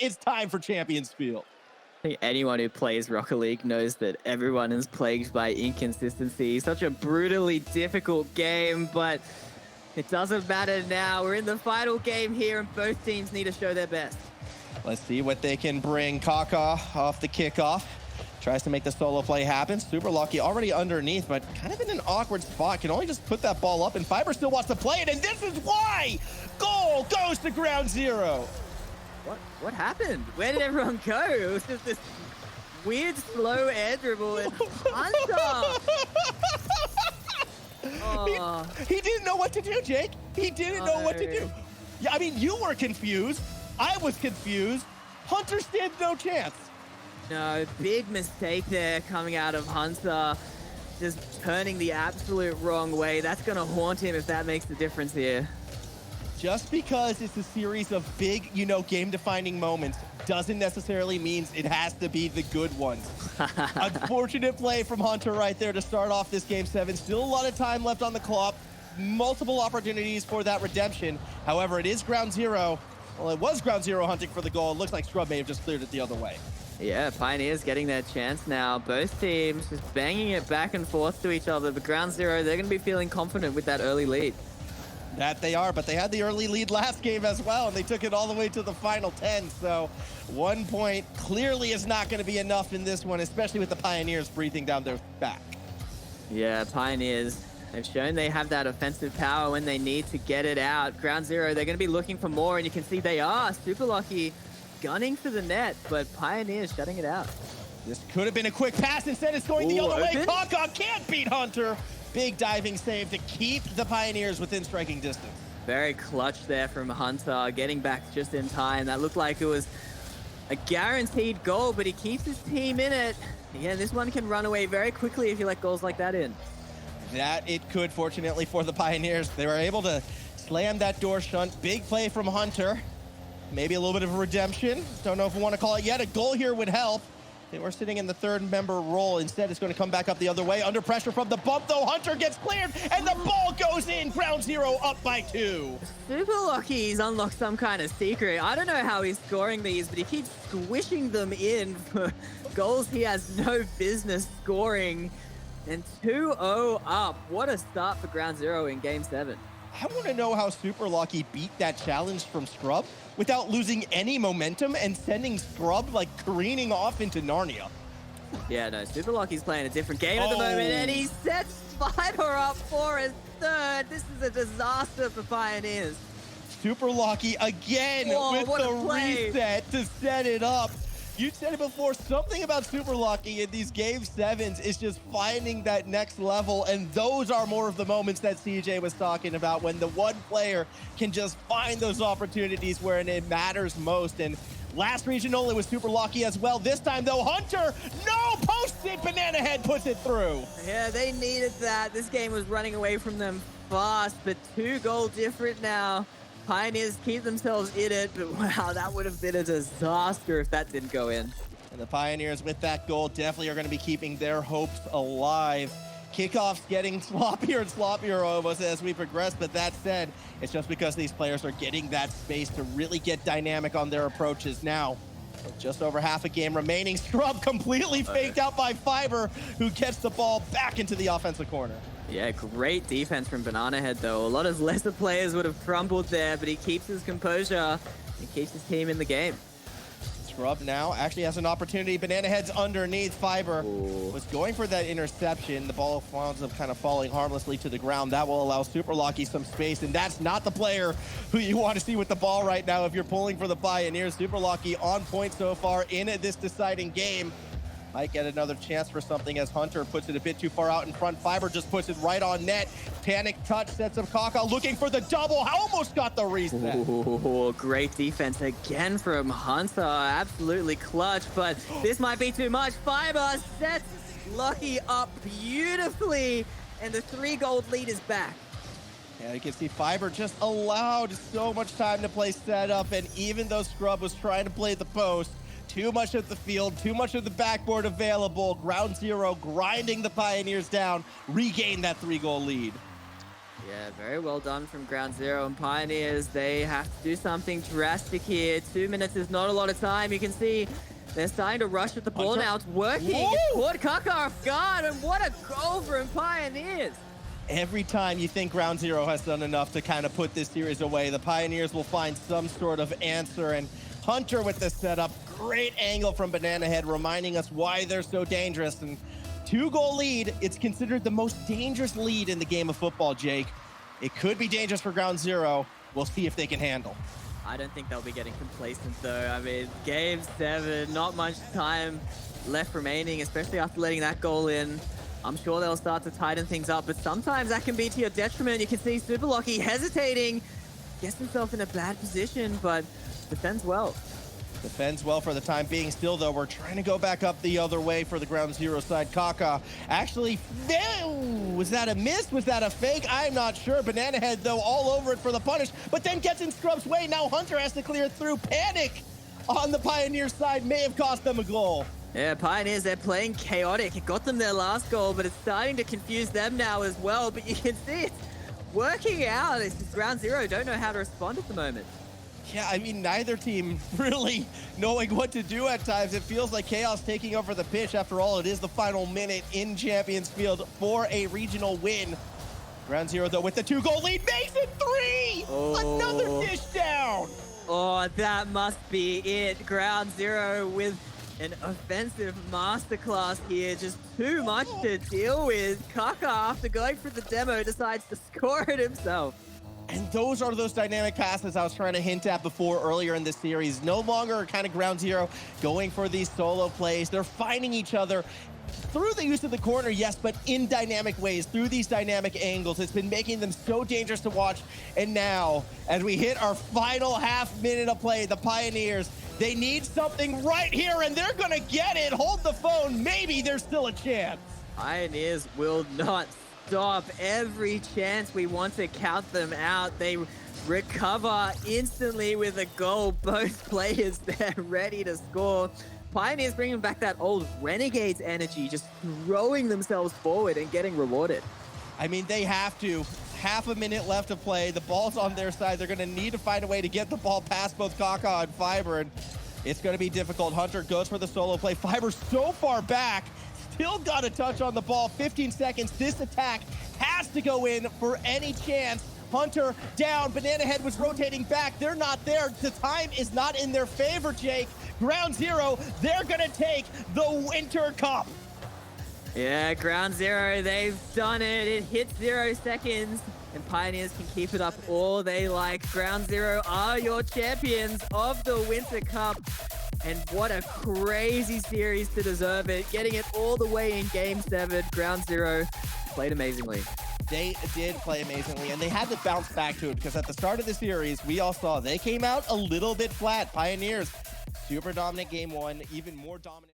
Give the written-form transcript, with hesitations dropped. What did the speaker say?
it's time for Champions Field. I think anyone who plays Rocket League knows that everyone is plagued by inconsistency. Such a brutally difficult game, but it doesn't matter now. We're in the final game here, and both teams need to show their best. Let's see what they can bring. Kaka off the kickoff. Tries to make the solo play happen. Superlachie already underneath, but kind of in an awkward spot. Can only just put that ball up, and Fiber still wants to play it, and this is why! Goal goes to Ground Zero. What happened? Where did everyone go? It was just this weird slow air dribble and Hunter. Oh. He didn't know what to do, Jake. He didn't know what to do. Yeah, I mean, you were confused. I was confused. Hunter stands no chance. No, big mistake there coming out of Hunter. Just turning the absolute wrong way. That's going to haunt him if that makes the difference here. Just because it's a series of big, game-defining moments doesn't necessarily mean it has to be the good ones. Unfortunate play from Hunter right there to start off this Game 7. Still a lot of time left on the clock. Multiple opportunities for that redemption. However, it is Ground Zero. Well, it was Ground Zero hunting for the goal. It looks like Scrub may have just cleared it the other way. Yeah, Pioneers getting their chance now. Both teams just banging it back and forth to each other. But Ground Zero, they're going to be feeling confident with that early lead. That they are, but they had the early lead last game as well, and they took it all the way to the final 10. So 1 point clearly is not going to be enough in this one, especially with the Pioneers breathing down their back. Yeah, Pioneers, they've shown they have that offensive power when they need to get it out. Ground Zero, they're going to be looking for more, and you can see they are. Superlachie gunning for the net, but Pioneers shutting it out. This could have been a quick pass. Instead, it's going the other way. Kaka can't beat Hunter. Big diving save to keep the Pioneers within striking distance. Very clutch there from Hunter, getting back just in time. That looked like it was a guaranteed goal, but he keeps his team in it. Yeah, this one can run away very quickly if you let goals like that in. That it could, fortunately for the Pioneers. They were able to slam that door shut. Big play from Hunter. Maybe a little bit of a redemption. Don't know if we want to call it yet. A goal here would help. They were sitting in the third member role. Instead, it's going to come back up the other way. Under pressure from the bump, though. Hunter gets cleared, and the ball goes in. Ground Zero up by 2. Superlachie's unlocked some kind of secret. I don't know how he's scoring these, but he keeps squishing them in for goals he has no business scoring. And 2-0 up. What a start for Ground Zero in Game 7. I want to know how Superlachie beat that challenge from Scrub without losing any momentum and sending Scrub like careening off into Narnia. Yeah, no, Superlachie's playing a different game at the moment, and he sets Fiber up for his third. This is a disaster for Pioneers. Superlachie again with the reset to set it up. You said it before, something about Superlachie in these Game 7s is just finding that next level, and those are more of the moments that CJ was talking about, when the one player can just find those opportunities where it matters most. And last regional, it was Superlachie as well. This time, though, Hunter, no, posted, Banana Head puts it through. Yeah, they needed that. This game was running away from them fast, but 2-goal different now. Pioneers keep themselves in it, but wow, that would have been a disaster if that didn't go in. And the Pioneers with that goal definitely are going to be keeping their hopes alive. Kickoffs getting sloppier and sloppier almost as we progress, but that said, it's just because these players are getting that space to really get dynamic on their approaches now. With just over half a game remaining, Scrub completely faked out by Fiber, who gets the ball back into the offensive corner. Yeah, great defense from Banana Head, though. A lot of lesser players would have crumbled there, but he keeps his composure and keeps his team in the game. Scrub now actually has an opportunity. Banana Head's underneath. Fiber was going for that interception. The ball winds up kind of falling harmlessly to the ground. That will allow Superlachie some space, and that's not the player who you want to see with the ball right now if you're pulling for the Pioneers. Superlachie on point so far in this deciding game. Might get another chance for something as Hunter puts it a bit too far out in front. Fiber just puts it right on net. Panic touch sets up Kaka looking for the double. Almost got the reset. Ooh, great defense again from Hunter. Absolutely clutch, but this might be too much. Fiber sets Lucky up beautifully, and the 3-goal lead is back. Yeah, you can see Fiber just allowed so much time to play setup, and even though Scrub was trying to play the post, too much of the field, too much of the backboard available. Ground Zero grinding the Pioneers down, regain that 3-goal lead. Yeah, very well done from Ground Zero and Pioneers. They have to do something drastic here. 2 minutes is not a lot of time. You can see they're starting to rush at the ball now. It's working. Whoa! It's caught Kaka off guard, and what a goal from Pioneers. Every time you think Ground Zero has done enough to kind of put this series away, the Pioneers will find some sort of answer. And Hunter with the setup, great angle from Banana Head, reminding us why they're so dangerous. And 2-goal lead, it's considered the most dangerous lead in the game of football, Jake. It could be dangerous for Ground Zero. We'll see if they can handle. I don't think they'll be getting complacent, though. I mean, game 7, not much time left remaining, especially after letting that goal in. I'm sure they'll start to tighten things up, but sometimes that can be to your detriment. You can see Superlachie hesitating, gets himself in a bad position, but defends well. Defends well for the time being. Still, though, we're trying to go back up the other way for the Ground Zero side. Kaka actually, was that a miss? Was that a fake? I'm not sure. Banana Head, though, all over it for the punish, but then gets in Scrub's way. Now Hunter has to clear through. Panic on the Pioneer side may have cost them a goal. Yeah, Pioneers, they're playing chaotic. It got them their last goal, but it's starting to confuse them now as well. But you can see it's working out. It's just Ground Zero don't know how to respond at the moment. Yeah, I mean, neither team really knowing what to do at times. It feels like chaos taking over the pitch. After all, it is the final minute in Champions Field for a regional win. Ground Zero, though, with the 2-goal lead, makes it 3! Oh. Another dish down! Oh, that must be it. Ground Zero with an offensive masterclass here. Just too much to deal with. Kaka, after going for the demo, decides to score it himself. And those are those dynamic passes I was trying to hint at before earlier in this series. No longer kind of Ground Zero going for these solo plays. They're finding each other through the use of the corner, yes, but in dynamic ways, through these dynamic angles. It's been making them so dangerous to watch. And now, as we hit our final half minute of play, the Pioneers, they need something right here, and they're gonna get it. Hold the phone. Maybe there's still a chance. Pioneers will not stop. Every chance we want to count them out. They recover instantly with a goal. Both players there ready to score. Pioneers bringing back that old Renegades energy, just throwing themselves forward and getting rewarded. I mean, they have to. Half a minute left to play. The ball's on their side. They're going to need to find a way to get the ball past both Kaka and Fiber, and it's going to be difficult. Hunter goes for the solo play. Fiber's so far back. Still got a touch on the ball. 15 seconds. This attack has to go in for any chance. Hunter down. Banana Head was rotating back. They're not there. The time is not in their favor, Jake. Ground Zero, they're going to take the Winter Cup. Yeah, Ground Zero, they've done it. It hits 0 seconds, and Pioneers can keep it up all they like. Ground Zero are your champions of the Winter Cup. And what a crazy series to deserve it. Getting it all the way in Game 7. Ground Zero played amazingly. They did play amazingly, and they had to bounce back to it because at the start of the series, we all saw they came out a little bit flat. Pioneers, super dominant Game 1, even more dominant.